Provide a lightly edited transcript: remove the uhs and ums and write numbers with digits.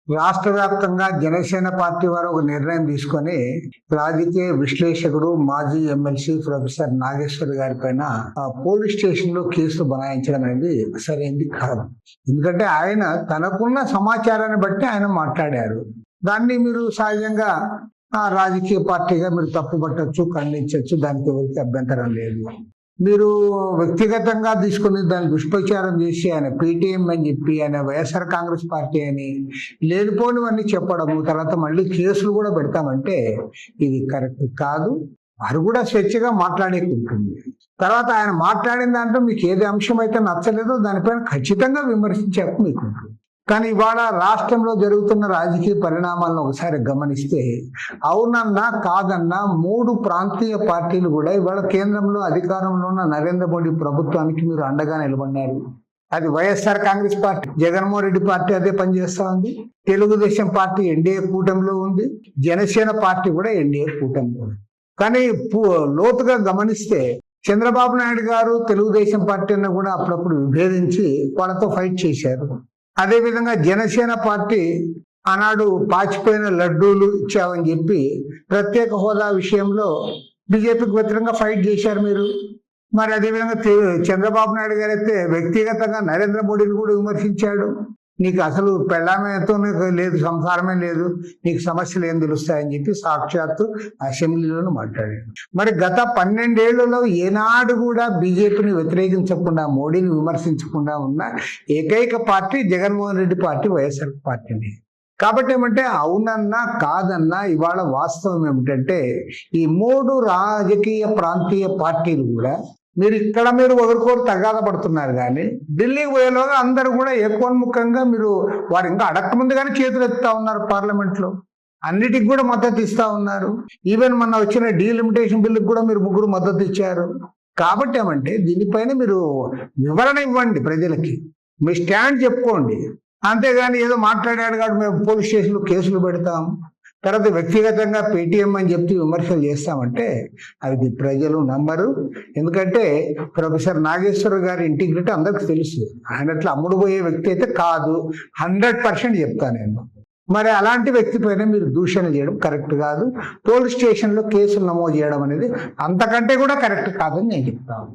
రాష్ట్ర వ్యాప్తంగా జనసేన పార్టీ వారు ఒక నిర్ణయం తీసుకొని రాజకీయ విశ్లేషకుడు మాజీ ఎమ్మెల్సీ ప్రొఫెసర్ నాగేశ్వర్ గారి పైన పోలీస్ స్టేషన్ లో కేసు బనాయించడం అనేది సరైనది కాదు. ఎందుకంటే ఆయన తనకున్న సమాచారాన్ని బట్టి ఆయన మాట్లాడారు. దాన్ని మీరు సహజంగా రాజకీయ పార్టీగా మీరు తప్పుపట్టచ్చు, ఖండించవచ్చు. దానికి ఎవరికి అభ్యంతరం లేదు. మీరు వ్యక్తిగతంగా తీసుకుని దాన్ని దుష్ప్రచారం చేసి ఆయన పీటీఎం అని చెప్పి ఆయన వైఎస్ఆర్ కాంగ్రెస్ పార్టీ అని లేనిపోనివన్నీ చెప్పడము, తర్వాత మళ్ళీ కేసులు కూడా పెడతామంటే ఇది కరెక్ట్ కాదు. వారు కూడా స్వేచ్ఛగా మాట్లాడేకుంటుంది. తర్వాత ఆయన మాట్లాడిన దాంట్లో మీకు ఏది అంశం అయితే నచ్చలేదో దానిపైన ఖచ్చితంగా విమర్శించే హక్కు మీకు ఉంటుంది. కానీ ఇవాళ రాష్ట్రంలో జరుగుతున్న రాజకీయ పరిణామాలను ఒకసారి గమనిస్తే అవునన్నా కాదన్నా 3 ప్రాంతీయ పార్టీలు కూడా ఇవాళ కేంద్రంలో అధికారంలో ఉన్న నరేంద్ర మోడీ ప్రభుత్వానికి మీరు అండగా నిలబడినారు. అది వైఎస్ఆర్ కాంగ్రెస్ పార్టీ, జగన్మోహన్ రెడ్డి పార్టీ అదే పనిచేస్తా ఉంది. తెలుగుదేశం పార్టీ ఎన్డీఏ కూటమిలో ఉంది. జనసేన పార్టీ కూడా ఎన్డీఏ కూటమిలో ఉంది. కానీ లోతుగా గమనిస్తే చంద్రబాబు నాయుడు గారు తెలుగుదేశం పార్టీని కూడా అప్పుడప్పుడు విభేదించి వాళ్ళతో ఫైట్ చేశారు. అదేవిధంగా జనసేన పార్టీ ఆనాడు పాచిపోయిన లడ్డూలు ఇచ్చామని చెప్పి ప్రత్యేక హోదా విషయంలో బీజేపీకి వ్యతిరేకంగా ఫైట్ చేశారు మీరు. మరి అదేవిధంగా చంద్రబాబు నాయుడు గారు అయితే వ్యక్తిగతంగా నరేంద్ర మోడీని కూడా విమర్శించాడు. నీకు అసలు పెళ్ళామేతో లేదు, సంసారమే లేదు, నీకు సమస్యలు ఏం తెలుస్తాయని చెప్పి సాక్షాత్తు అసెంబ్లీలోనూ మాట్లాడాడు. మరి గత 12 ఏళ్లలో ఏనాడు కూడా బీజేపీని వ్యతిరేకించకుండా, మోడీని విమర్శించకుండా ఉన్న ఏకైక పార్టీ జగన్మోహన్ రెడ్డి పార్టీ, వైఎస్ఆర్ పార్టీని. కాబట్టి ఏమంటే అవునన్నా కాదన్నా ఇవాళ వాస్తవం ఏమిటంటే ఈ 3 రాజకీయ ప్రాంతీయ పార్టీలు కూడా మీరు ఒకరికొకరు తగాద పడుతున్నారు. కానీ ఢిల్లీకి పోయేలోగా అందరూ కూడా ఏకోన్ముఖంగా మీరు వారు ఇంకా అడక్క ముందుగానే చేతులు ఎత్తుతా ఉన్నారు. పార్లమెంట్ లో అన్నిటికి కూడా మద్దతు ఇస్తా ఉన్నారు. ఈవెన్ మొన్న వచ్చిన డీలిమిటేషన్ బిల్లుకి కూడా మీరు 3 మద్దతు ఇచ్చారు. కాబట్టి ఏమంటే దీనిపైన మీరు వివరణ ఇవ్వండి ప్రజలకి, మీ స్టాండ్ చెప్పుకోండి. అంతేగాని ఏదో మాట్లాడాడు కాబట్టి మేము పోలీస్ స్టేషన్లో కేసులు పెడతాం, తర్వాత వ్యక్తిగతంగా పేటీఎం అని చెప్పి విమర్శలు చేస్తామంటే అది ప్రజలు నమ్మరు. ఎందుకంటే ప్రొఫెసర్ నాగేశ్వర గారి ఇంటిగ్రిటీ అందరికి తెలుసు. ఆయన అట్లా అమ్ముడుపోయే వ్యక్తి అయితే కాదు, 100% చెప్తాను నేను. మరి అలాంటి వ్యక్తి పైన మీరు దూషణ చేయడం కరెక్ట్ కాదు. పోలీస్ స్టేషన్లో కేసులు నమోదు చేయడం అనేది అంతకంటే కూడా కరెక్ట్ కాదని నేను చెప్తాను.